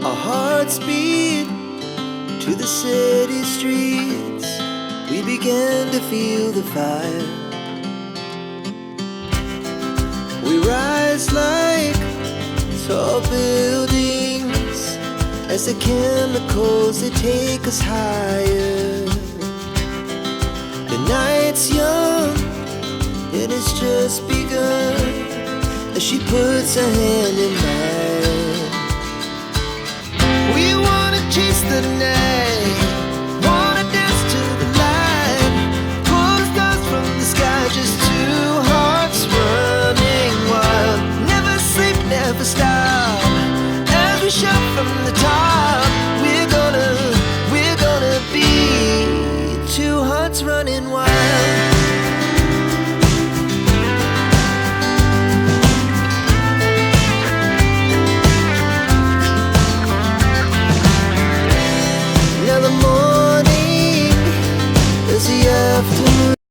Our hearts beat to the city streets. We began to feel the fire. We rise like tall buildings as the chemicals, they take us higher. The night's young, it has just begun as she puts her hand in mine.